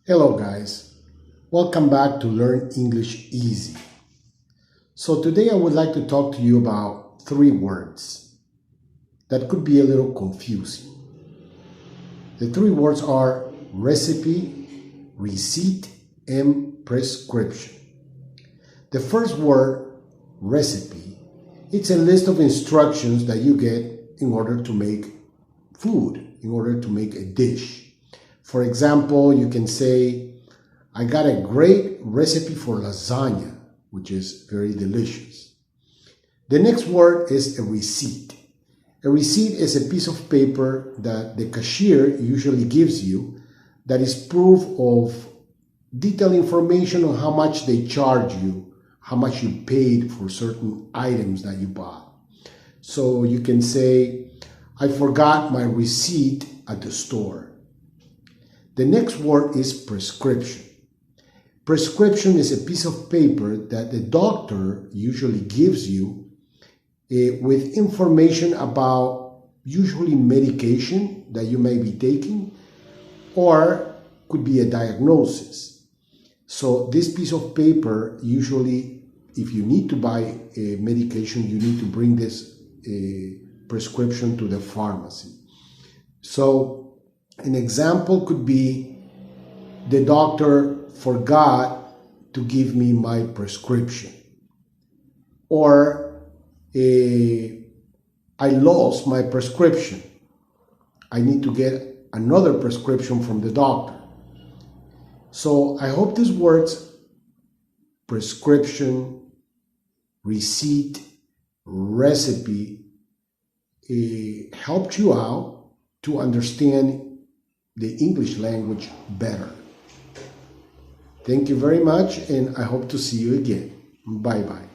Hello guys, welcome back to Learn English Easy. So today I would like to talk to you about three words that could be a little confusing. The three words are recipe, receipt, and prescription. The first word, recipe, it's a list of instructions that you get in order to make food, in order to make a dish. For example, you can say, I got a great recipe for lasagna, which is very delicious. The next word is a receipt. A receipt is a piece of paper that the cashier usually gives you that is proof of detailed information on how much they charge you, how much you paid for certain items that you bought. So you can say, I forgot my receipt at the store. The next word is prescription. Prescription is a piece of paper that the doctor usually gives you with information about usually medication that you may be taking or could be a diagnosis. So this piece of paper usually, if you need to buy a medication, you need to bring this prescription to the pharmacy. So an example could be the doctor forgot to give me my prescription, or I lost my prescription. I need to get another prescription from the doctor. So I hope these words, prescription, receipt, recipe, helped you out to understand the English language better. Thank you very much, and I hope to see you again. Bye-bye.